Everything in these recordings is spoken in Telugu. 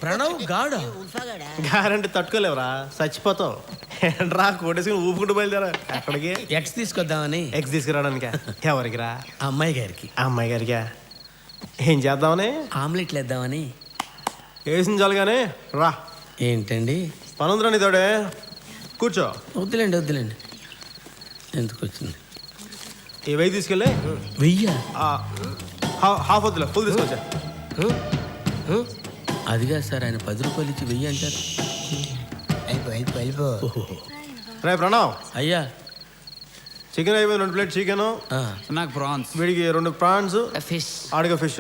ప్రణవ్ గాడా గ్యారంటీ తట్టుకోలేవురా, చచ్చిపోతావు. రా కోటేసుకుని ఊపుకుంటూ బయలుదేరా. ఎక్కడికి? ఎక్స్ తీసుకొద్దామని. ఎగ్స్ తీసుకురావడానికా? ఎవరికి రా? అమ్మాయి గారికి. అమ్మాయి గారికా? ఏం చేద్దామని? ఆమ్లెట్లు వేద్దామని. వేసిన చాలు కానీ రా. ఏంటండి పనుందిరా నీతోడే, కూర్చో. వద్దులేండి వద్దులేండి, ఎందుకు వచ్చింది? ఈ వెయ్యి తీసుకెళ్ళి వెయ్యా? హాఫ్ వద్దులే, ఫుల్ తీసుకొచ్చా. అదిగా సార్, ఆయన 10 రూపాయలు ఇచ్చి 1000 అంటారు. రే ప్రణవ్, అయ్యా చికెన్ అయిపోయింది, 2 ప్లేట్ చికెన్, నాకు ప్రాన్స్, వీడికి 2 ప్రాన్స్, ఫిష్, ఆడిగా ఫిష్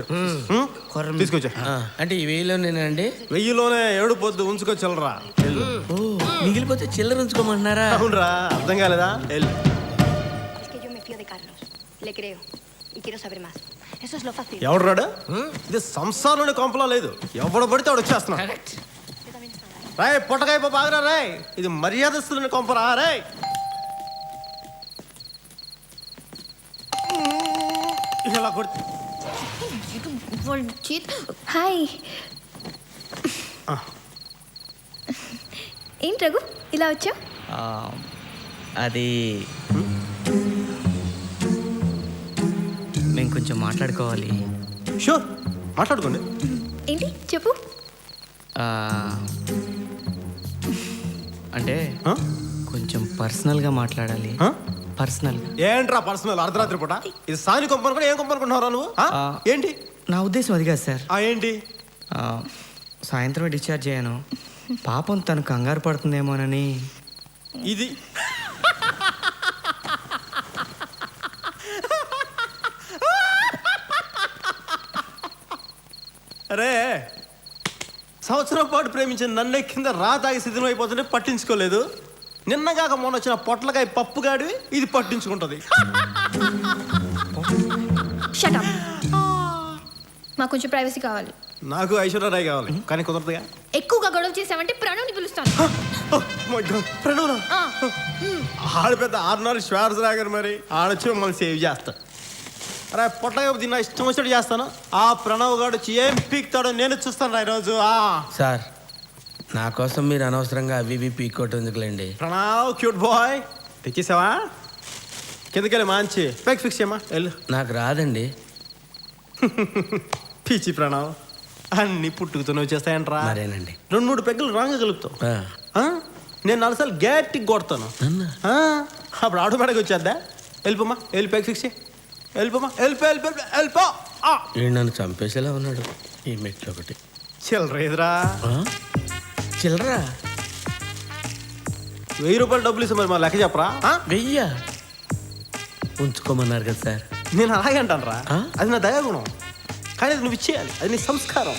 తీసుకొచ్చా. అంటే ఈ 1000లోనేనండి? 1000లోనే 7 పొద్దు ఉంచుకొచ్చలరా. ఓ, మిగిలిపోతే చిల్లర ఉంచుకోమంటున్నారా? అవునరా, అర్థం కాలేదా? ఎవడు రాడు? ఇది సంసారంలోనే కొంపలా లేదు, ఎవడు పడితే వాడు వచ్చేస్తున్నా. రాయ్ పొట్టకాయ బాగా రాయ్, ఇది మర్యాదస్తులని కొంపరా రాయ్. ఇలా కొడుతు. హాయ్. ఏంటి రఘు ఇలా వచ్చావు? అది మేము కొంచెం మాట్లాడుకోవాలి. షూర్, మాట్లాడుకోండి. ఏంటి చెప్పు. అంటే కొంచెం పర్సనల్గా మాట్లాడాలి. పర్సనల్గా ఏంట్రా పర్సనల్? అర్ధరాత్రి పూట ఇది సాని కొంప అనుకుని ఏం కొంప అనుకుంటున్నారా నువ్వు? ఏంటి నా ఉద్దేశం అది కాదు సార్. ఏంటి? సాయంత్రం డిశ్చార్జ్ అయ్యాను. పాపం తను కంగారు పడుతుందేమోనని. ఇది అరే, సంవత్సరం పాటు ప్రేమించిన నన్నే కింద తాగి సిద్ధం అయిపోతుంటే పట్టించుకోలేదు. నిన్నగాక మొన్న వచ్చిన పొట్లకాయ పప్పు గాడివి ఇది పట్టించుకుంటుంది. Shut up. మాకు కొంచెం ప్రైవసీ కావాలి. నాకు ఐశ్వర్యరాయ్ కావాలి, కానీ కుదరదుగా. ఎక్కువగా గొడవ చేసావంటే ప్రణవ్ని పిలుస్తాను. ప్రణవ్ ఆడు పెద్ద 6 శ్వాసరాగర్, మరి ఆడొచ్చి మమ్మల్ని సేవ్ చేస్తా. అరే పొట్టగా నా ఇష్టం వచ్చినట్టు చేస్తాను. ఆ ప్రణవ్ గారు వచ్చి ఏం పీక్తాడో నేను చూస్తాను ఈరోజు. సార్, నా కోసం మీరు అనవసరంగా అవి పీక్కోవటం ఎందుకులేండి. ప్రణవ్ క్యూట్ బాయ్, తెచ్చేసావా? కిందకెళ్ళి మంచి బ్యాగ్ ఫిక్స్ చేయమా, వెళ్ళు. నాకు రాదండి. పిచ్చి ప్రణవ్, అన్ని పుట్టుకుతూనే వచ్చేస్తాయంట్రా. మరేనండి. 2-3 పెగ్గులు రాంగ్ కలుపుతావు. నేను 4 సార్లు గట్టిగా కొడతాను. అప్పుడు ఆటోమేటిక్గా వచ్చేద్దా. వెళ్ళిపోమా, వెళ్ళి బ్యాగ్ ఫిక్స్ చేయి. వెళ్ళిపోమా, వెళ్ళిపో. నన్ను చంపేసేలా ఉన్నాడు ఈ మెట్లు ఒకటి. చిల్లర ఎదురా? చిల్లరా? 1000 రూపాయలు డబ్బులు ఇస్తే మరి మా లెక్క చెప్పరా? 1000 ఉంచుకోమన్నారు కదా సార్. నేను అలాగే అంటాను రా, అది నా దయాగుణం. కానీ అది నువ్వు ఇచ్చేయాలి, అది నీ సంస్కారం.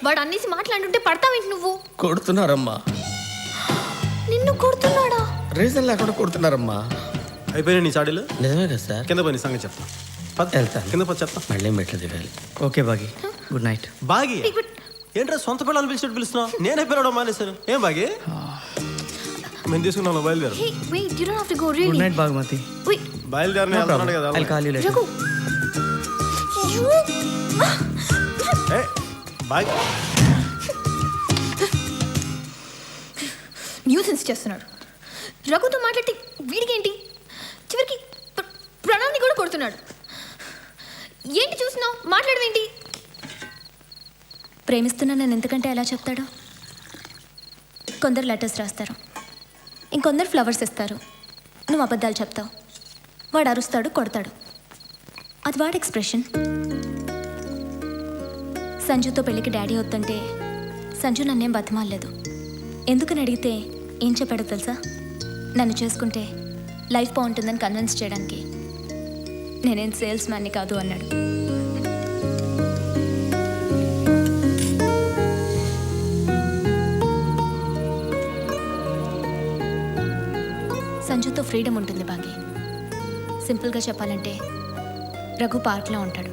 వాడు అన్నేసి మాట్లాడుతుంటే పడతావేంటి నువ్వు? కొడుతున్నారమ్మా. నిన్ను కొడుతున్నాడా? రీజన్ లేకుండా కొడుతున్నారమ్మా. అయిపోయినా నీ చాడీలు? నిజమే కదా సార్. కింద పోయి నీ సంగతి చెప్తా. వెళ్తాను. కింద పోయి చెప్తా. మళ్ళీ మెట్లు దిగాలి. ఓకే బాగి, గుడ్ నైట్. బాగి ఏంట్రా సొంత పిల్లలు పిలిచినట్టు పిలుస్తున్నావు? నేనే పిలవడం మానేశాను. ఏం బాగి? మేము తీసుకున్నాను, బయలుదేరు. Good night బాగుమతి. బయలుదేరని వెళ్తున్నాడు కదా. బాగి న్యూసెన్స్ చేస్తున్నాడు. రఘుతో మాట్లాడి వీడికేంటి? చివరికి ప్రణవ్ని కూడా కొడుతున్నాడు. ఏంటి చూస్తున్నావు? మాట్లాడవేంటి? ప్రేమిస్తున్నా నన్ను ఎందుకంటే ఎలా చెప్తాడు? కొందరు లెటర్స్ రాస్తారు, ఇంకొందరు ఫ్లవర్స్ ఇస్తారు. నువ్వు అబద్ధాలు చెప్తావు. వాడు అరుస్తాడు, కొడతాడు. అది వాడి ఎక్స్ప్రెషన్. సంజుతో పెళ్ళికి డాడీ వద్దంటే సంజు నన్నేం బతిమాలలేదు. ఎందుకని అడిగితే ఏం చెప్పాడో తెలుసా? నన్ను చేసుకుంటే లైఫ్ బాగుంటుందని కన్విన్స్ చేయడానికి. నేనేం సేల్స్ మ్యాన్ని కాదు అన్నాడు. సంజుతో ఫ్రీడమ్ ఉంటుంది బాగి. సింపుల్గా చెప్పాలంటే రఘు పార్క్లో ఉంటాడు.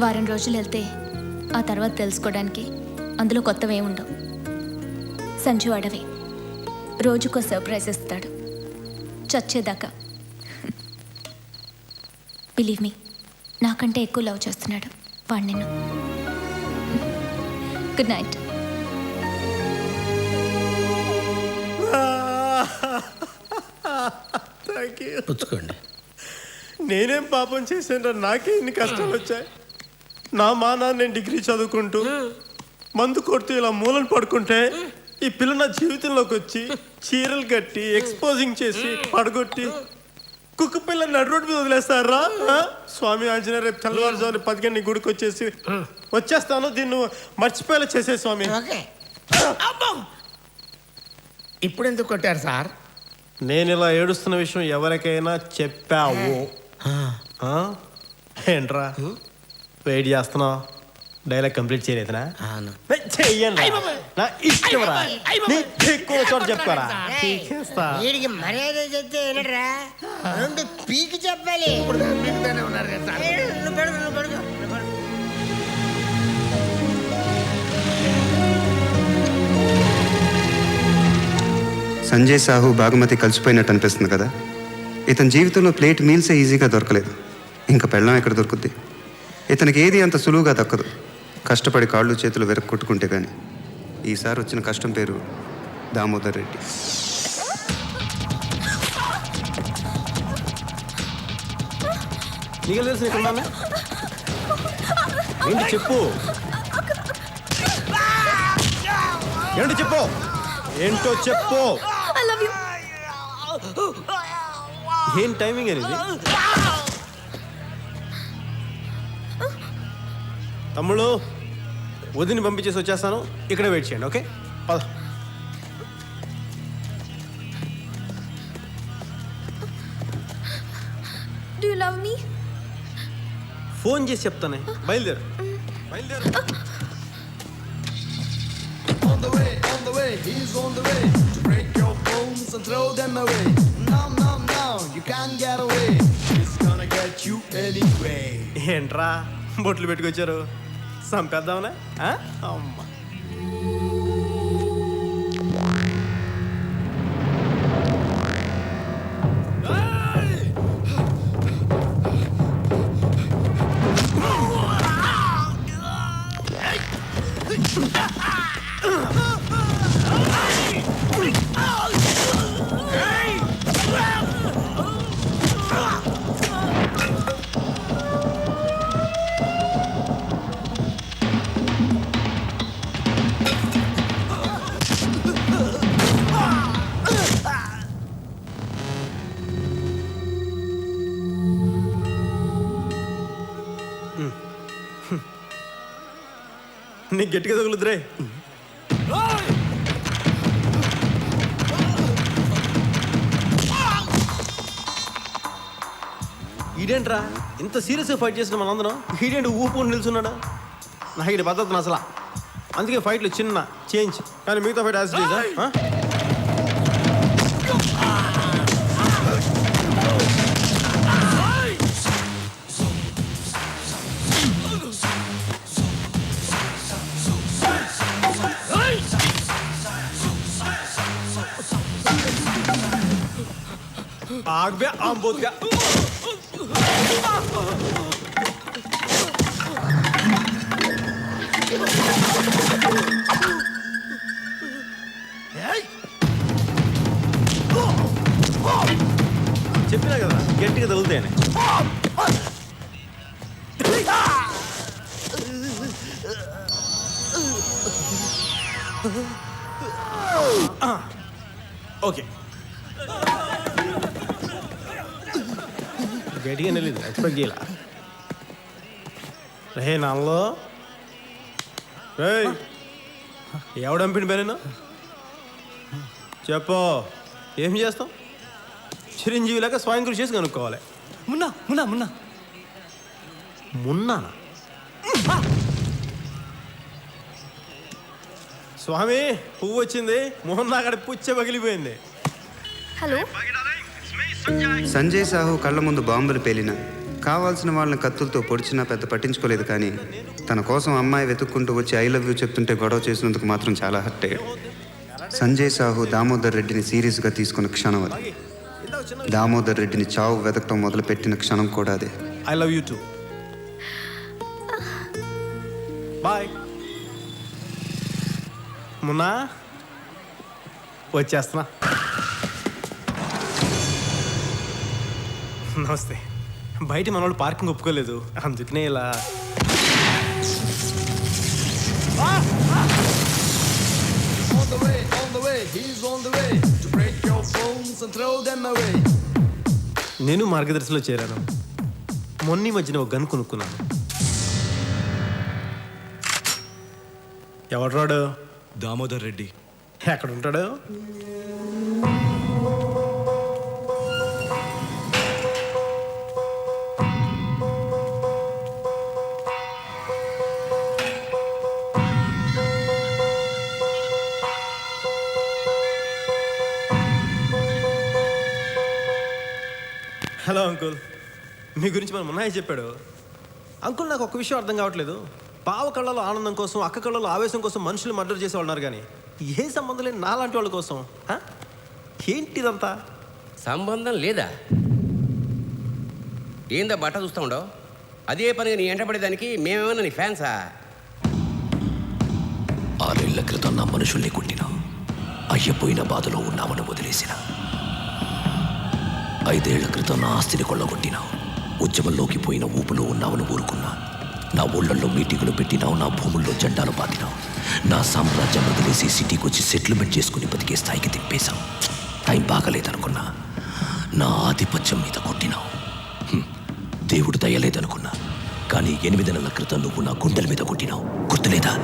వారం రోజులు వెళ్తే ఆ తర్వాత తెలుసుకోవడానికి అందులో కొత్తవే ఉండవు. సంజు అడవి, రోజుకో సర్ప్రైజ్ ఇస్తాడు చచ్చేదాకా. బిలీవ్ మీ, నాకంటే ఎక్కువ లవ్ చేస్తున్నాడు వాడు నిన్ను. Good night. Thank you. పుచ్చుకోండి. నేనేం పాపం చేశాను, నాకే ఇన్ని కష్టాలు వచ్చాయి. నా నాన్న నేను డిగ్రీ చదువుకుంటూ మందు కొడుతూ ఇలా మూలను పడుకుంటే ఈ పిల్ల నా జీవితంలోకి వచ్చి చీరలు కట్టి ఎక్స్పోజింగ్ చేసి పడగొట్టి కుక్క పిల్ల నడు రోడ్డు మీద వదిలేస్తారా? స్వామి ఆంజనేయ రేపు తెల్లవారుజామున 10 గంటల గుడికి వచ్చేసి వచ్చేస్తాను, దీన్ని మర్చిపోయేలా చేసే స్వామి. ఇప్పుడు ఎందుకు కొట్టారు సార్? నేను ఇలా ఏడుస్తున్న విషయం ఎవరికైనా చెప్పావు? ఏంట్రా వెయిట్ చేస్తున్నావు? డైలాగ్ కంప్లీట్ చేయలేదునా? చెయ్యండి, నా ఇష్టంరా. ఎక్కువ చోట చెప్తారా? వీడికి మర్యాద చెప్తే ఏంటరా, రెండు పీకి చెప్పాలి. ఉన్నారు కదా సార్. నువ్వు పెడుకో, నువ్వు పెడుకో, నువ్వు పెడుకో. సంజయ్ సాహు బాగుమతి కలిసిపోయినట్టు అనిపిస్తుంది కదా. ఇతని జీవితంలో ప్లేట్ మీల్సే ఈజీగా దొరకలేదు, ఇంకా పెళ్ళం ఎక్కడ దొరుకుద్ది? ఇతనికి ఏది అంత సులువుగా దక్కదు, కష్టపడి కాళ్ళు చేతులు వెరక్కొట్టుకుంటే కానీ. ఈసారి వచ్చిన కష్టం పేరు దామోదర్ రెడ్డి. నీకు తెలుసు ఇక్కడ ఏంటి చెప్పు, ఏంటి చెప్పు, ఏంటో చెప్పు. I love you. ఏం టైమింగ్ అనేది? తమ్ముళ్ళు వదిని పంపించేసి వచ్చేస్తాను, ఇక్కడే వెయిట్ చేయండి. ఓకే పద. Do you love me? Phone చేసి చెప్తానే, బయలుదేరు బయలుదేరు. On the way, he's on the way to break your bones and throw them away. No, no, no, you can't get away. He's gonna get you anyway. ఏంట్రా బొట్లు పెట్టుకొచ్చారు, సంపేద్దామనే? అమ్మ నీకు గట్టిగా తగులుద్రే. ఈడేంట్రా ఇంత సీరియస్గా ఫైట్ చేసిన మనందరం, ఈడేంటి ఊపుకొని నిల్చున్నాడు? నాకు ఇది పద్ధతి అసలు. అందుకే ఫైట్లు చిన్న చేంజ్, కానీ మిగతా ఫైట్ యాజ్ ఇట్ ఈజ్. आग में आम बोल गया. చెప్పినా కదా గట్టిగా తగులుతాయని. ఓకే గట్టిగా వెళ్ళింది, ఎక్స్పెక్ట్ చేయాల. రే నాలో రే ఎవడంపిన పేరేనా చెప్పు, ఏం చేస్తాం? చిరంజీవి లాగా స్వయం కృషి చేసి కనుక్కోవాలి. మున్నా మున్నా మున్నా మున్నా స్వామి పువ్వు వచ్చింది, మొహం అక్కడ పుచ్చ పగిలిపోయింది. హలో, సంజయ్ సాహు కళ్ళ ముందు బాంబులు పేలినా, కావాల్సిన వాళ్ళని కత్తులతో పొడిచినా పెద్ద పట్టించుకోలేదు. కానీ తన కోసం అమ్మాయి వెతుక్కుంటూ వచ్చి ఐ లవ్ యూ చెప్తుంటే గొడవ చేసినందుకు మాత్రం చాలా హర్ట్ అయ్యాడు. సంజయ్ సాహు దామోదర్ రెడ్డిని సీరియస్గా తీసుకున్న క్షణం అది. దామోదర్ రెడ్డిని చావు వెతకటం మొదలుపెట్టిన క్షణం కూడా అదే. I love you too. Bye. Munna వచ్చేస్తున్నా. నమస్తే. బయట మన వాళ్ళు పార్కింగ్ ఒప్పుకోలేదు, అందుకనే ఇలా. On the way, he's on the way to break your bones and throw them away. నేను మార్గదర్శిలో చేరాను. మొన్న మధ్యన ఒక గన్ కొనుక్కున్నాను. ఎవడ్రాడు? దామోదర్ రెడ్డి. ఎక్కడ ఉంటాడు? హలో అంకుల్, మీ గురించి మన మున్నాయి చెప్పాడు. అంకుల్, నాకు ఒక్క విషయం అర్థం కావట్లేదు. బావ కళ్ళలో ఆనందం కోసం, అక్క కళ్ళలో ఆవేశం కోసం మనుషులు మర్డర్ చేసే ఉన్నారు, కానీ ఏ సంబంధం లేని నాలాంటి వాళ్ళ కోసం ఏంటిదంతా? సంబంధం లేదా? ఏందా బట్ట చూస్తూ ఉండవు? అదే పనిగా నీ ఎంటపడేదానికి మేమేమన్నా నీ ఫ్యాన్సా? 6 ఏళ్ల క్రితం నా మనుషుల్ని కొట్టినా, అయ్యపోయిన బాధలో ఉన్నామని వదిలేసిన. 5 ఏళ్ల క్రితం నా ఆస్తిని కొల్లగొట్టినావు, ఉద్యమంలోకి పోయిన ఊపులో ఉన్నామని ఊరుకున్నా. నా ఊళ్ళల్లో మీటింగులు పెట్టినావు, నా భూముల్లో జెండాలు పాతినావు. నా సామ్రాజ్యం వదిలేసి సిటీకి వచ్చి సెటిల్మెంట్ చేసుకుని బతికే స్థాయికి తిప్పేశావు. టైం బాగలేదనుకున్నా, నా ఆధిపత్యం మీద కొట్టినావు. దేవుడు దయలేదనుకున్నా, కానీ 8 నెలల క్రితం నువ్వు నా గుండెల మీద కొట్టినావు, గుర్తులేదా?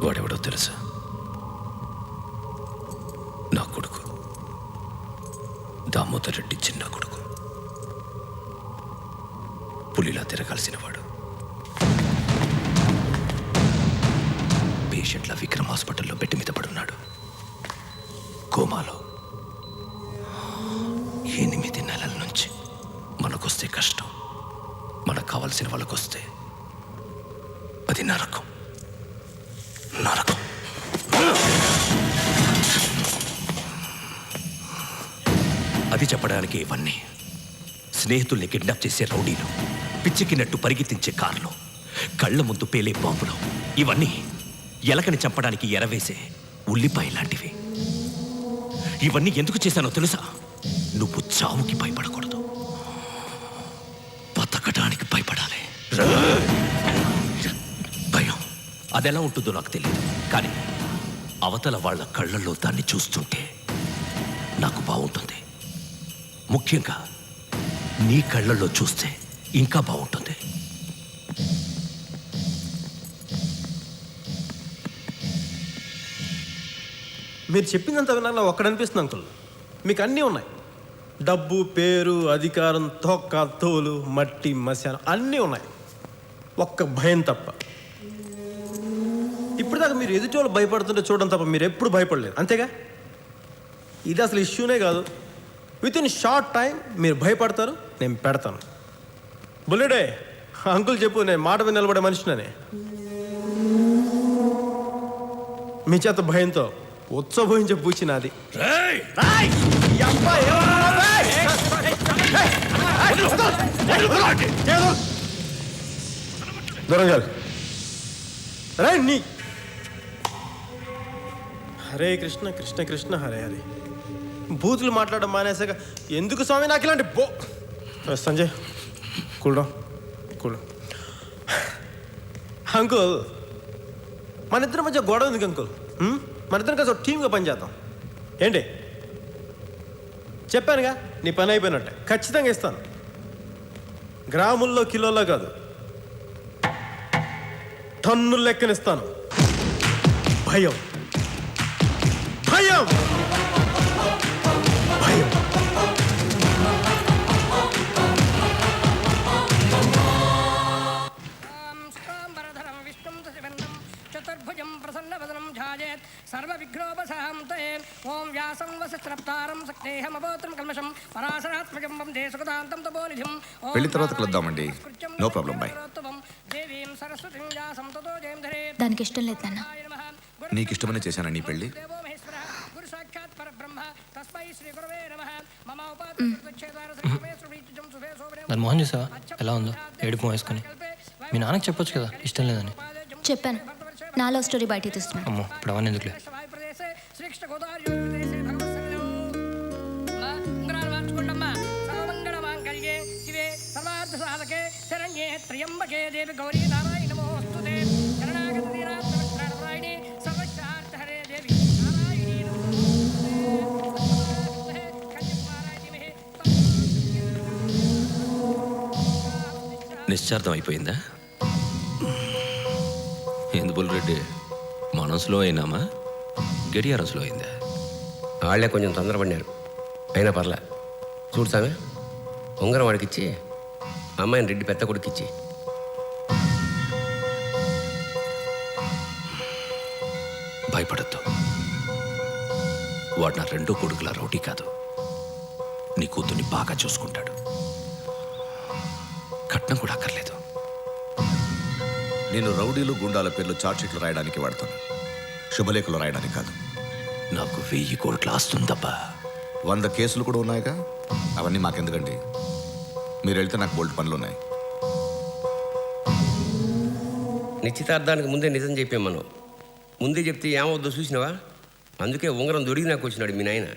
వాడెవడో తెలుసా? నా కొడుకు, దామోదర్ రెడ్డి చిన్న కొడుకు. పులిలా తిరగాల్సిన వాడు. పేషెంట్ల విక్రమ్ హాస్పిటల్లో బెడ్ మీద పడున్నాడు, కోమాలో. 8 నెలల నుంచి మనకొస్తే కష్టం, మనకు కావాల్సిన వాళ్ళకొస్తే అది నరకం. నరకం. అది చెప్పడానికి ఇవన్నీ. స్నేహితుల్ని కిడ్నాప్ చేసే రౌడీలు, పిచ్చికినట్టు పరిగెత్తించే కార్లు, కళ్ళ ముందు పేలే బాంబులు, ఇవన్నీ ఎలకని చంపడానికి ఎరవేసే ఉల్లిపాయ లాంటివి. ఇవన్నీ ఎందుకు చేశానో తెలుసా? నువ్వు చావుకి భయపడకూడదు, బతకడానికి భయపడాలి. భయం అదెలా ఉంటుందో నాకు తెలియదు, కానీ అవతల వాళ్ళ కళ్ళల్లో దాన్ని చూస్తుంటే నాకు బాగుంటుంది. ముఖ్యంగా నీ కళ్ళల్లో చూస్తే ఇంకా బాగుంటుంది. మీరు చెప్పిందంత వినాలా ఒక్కడనిపిస్తుంది అంకుల్. మీకు అన్నీ ఉన్నాయి. డబ్బు, పేరు, అధికారం, తొక్క, తోలు, మట్టి, మశానం అన్నీ ఉన్నాయి, ఒక్క భయం తప్ప. ఇప్పటిదాకా మీరు ఎదుటి వాళ్ళు భయపడుతుంటే చూడడం తప్ప మీరు ఎప్పుడు భయపడలేదు, అంతేగా? ఇది అసలు ఇష్యూనే కాదు. విత్ ఇన్ షార్ట్ టైం మీరు భయపడతారు, నేను పెడతాను. బుల్లెడే, అంకుల్ చెప్పు, నేను మాట మీద నిలబడే మనిషినని. మీ చేత భయంతో ఉత్సవహించే పూచినది. దొరంగా నీ హరే కృష్ణ కృష్ణ కృష్ణ హరే హరే. బూతులు మాట్లాడడం మానేసాక ఎందుకు స్వామి నాకు ఇలాంటి సంజయ్ కూల్ కూల్. అంకుల్, మన ఇద్దరి మధ్య గొడవ ఎందుకు అంకుల్? మన ఇద్దరం కలిసి ఒక టీమ్గా పనిచేద్దాం ఏంటి? చెప్పానుగా, నీ పని అయిపోయినట్టే. ఖచ్చితంగా ఇస్తాను. గ్రాముల్లో, కిలోల్లో కాదు, టన్నుల లెక్కనిస్తాను. భయం భయం భయం. చతుర్భుజం ప్రసన్నవదనం ఝాయేత్ సర్వవిఘ్నోపశాంతయే. ఓం వ్యాసం వసస్రప్తారం సక్తేహమవోత్రం కల్మషం పరాశరాత్మకం వందే సుఖదాంతం తపోనిధిం. పెళ్లి తర్వాత కలుద్దామండి. No problem, bye. దేవీం సరస్వతిం దానికి ఇష్టం లేదు నాన్న. నీకు ఇష్టమనే చేశాను నీ పెళ్ళి. దేవో మహేశ్వరః గురు సాక్షాత్ పరబ్రహ్మ తస్మై శ్రీ గురవే నమః మమ ఉపాధ్యాయ దాని మోహన్ చూసావా ఎలా ఉందో, ఏడుపు వేసుకొని. మీ నాన్నకి చెప్పొచ్చు కదా ఇష్టం లేదని. చెప్పాను, నా లవ్ స్టోరీ బయటికి తీస్తున్నాను. అమ్మో ఇప్పుడు అవన్నీ ఎందుకులే. ప్రదేశే శ్రీకృష్ణ గోదావరి ప్రదేశే భగవత్సంగం ఉంగరాలు మార్చుకోండమ్మా. సర్వమంగళ మాంగళ్యే శివే సర్వార్థ సాధకే శరణ్యే త్ర్యంబకే దేవి గౌరీ నారాయణ నమోస్తుతే శరణాగత వీరాత్మరాయణి సర్వశార్థ హరే దేవి నారాయణీ నిశ్చార్థం అయిపోయిందా? ఎందుబుల్ రెడ్డి మనం స్లో అయినామా, గడియారం స్లో అయిందా? వాళ్ళే కొంచెం తొందరపడినారు, అయినా పర్లే. చూడు సామె, ఉంగరం వాడికిచ్చి అమ్మాయిని రెడ్డి పెద్ద కొడుకిచ్చి. భయపడద్దు, వాడు నా రెండో కొడుకుల రౌడీ కాదు. నీ కూతుర్ని బాగా చూసుకుంటాడు. కట్నం కూడా అక్కర్లేదు. నేను రౌడీలు గుండాల పేర్లు చార్జ్షీట్లు రాయడానికి వాడతాను, శుభలేఖలు రాయడానికి కాదు. నాకు 1000 కోట్ల ఆస్తుందబ్బా. 100 కేసులు కూడా ఉన్నాయిగా, అవన్నీ మాకెందుకండి? మీరు వెళ్తే నాకు బోల్ట్ పనులు ఉన్నాయి. నిశ్చితార్థానికి ముందే నిజం చెప్పాం మనం. ముందే చెప్తే ఏమవుద్దో చూసినావా? అందుకే ఉంగరం దొరికి నాకు వచ్చినాడు మీ నాయన.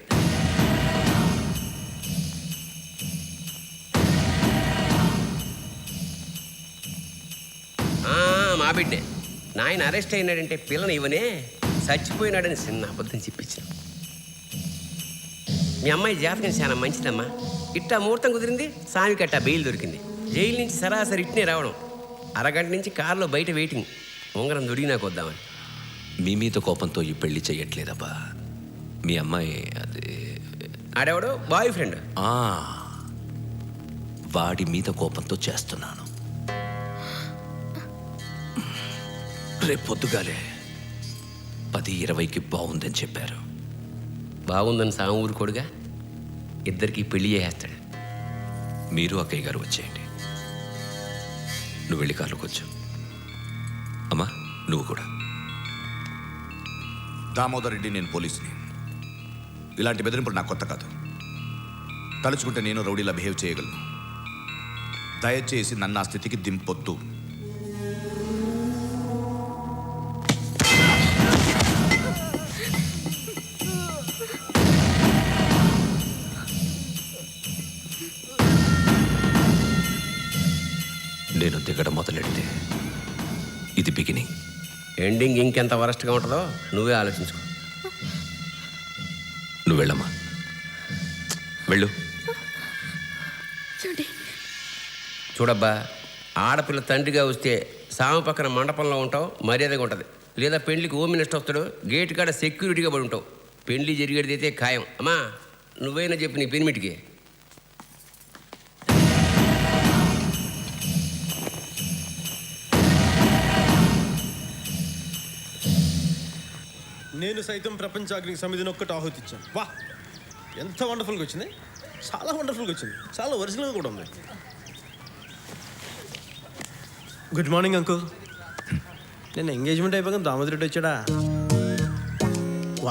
మా బిడ్డే నాయన అరెస్ట్ అయినాడంటే పిల్లని ఇవనే చచ్చిపోయినాడని చిన్న అబద్ధం చెప్పించాను. మీ అమ్మాయి జాతకం చాలా మంచిదమ్మా. ఇట్టా ముహూర్తం కుదిరింది, సామికి అట్టా బెయిల్ దొరికింది. జైలు నుంచి సరాసరి ఇట్నే రావడం, అరగంట నుంచి కారులో బయట వెయిటింగ్. ఉంగరం దొరికి నాకు వద్దామని. మీ మీద కోపంతో ఈ పెళ్లి చెయ్యట్లేదబ్బా. మీ అమ్మాయి అది ఆడేవాడు బాయ్ ఫ్రెండ్. వాడి మీద కోపంతో చేస్తున్నాను. రేపు పొద్దుగాలే 10:20కి బాగుందని చెప్పారు. బాగుందని సాము ఊరుకోడుగా, ఇద్దరికి పెళ్లి చేసేస్తాడు. మీరు అక్కయ్య గారు వచ్చేయండి. నువ్వు వెళ్ళి కార్లోకి వచ్చు. అమ్మా నువ్వు కూడా. దామోదర్ రెడ్డి, నేను పోలీసుని. ఇలాంటి బెదిరింపులు నాకు కొత్త కాదు. తలుచుకుంటే నేను రౌడీలా బిహేవ్ చేయగలను. దయచేసి నన్ను ఆ స్థితికి దింపొద్దు. నేను దిగడం మొదలెడితే ఇది బిగినింగ్. ఎండింగ్ ఇంకెంత వరస్ట్గా ఉంటుందో నువ్వే ఆలోచించుకో. నువ్వు వెళ్ళమ్మా, వెళ్ళు. చూడబ్బా, ఆడపిల్ల తండ్రిగా వస్తే సాము పక్కన మండపంలో ఉంటావు, మర్యాదగా ఉంటుంది. లేదా పెళ్లికి హోమ్ మినిస్టర్ వస్తాడు, గేట్ కాడ సెక్యూరిటీగా పడి ఉంటావు. పెళ్లి జరిగేది అయితే ఖాయం. అమ్మా నువ్వైనా చెప్పు నీ పెనిమిటికి. నేను సైతం ప్రపంచాగ్నికి సమితిని ఒక్కటి ఆహుతిచ్చాను. వా, ఎంత వండర్ఫుల్గా వచ్చింది, చాలా వండర్ఫుల్గా వచ్చింది, చాలా ఒరిజినల్గా కూడా ఉంది. Good morning uncle. నేను ఎంగేజ్మెంట్ అయిపోయాక దామోదర్ రెడ్డి వచ్చాడా?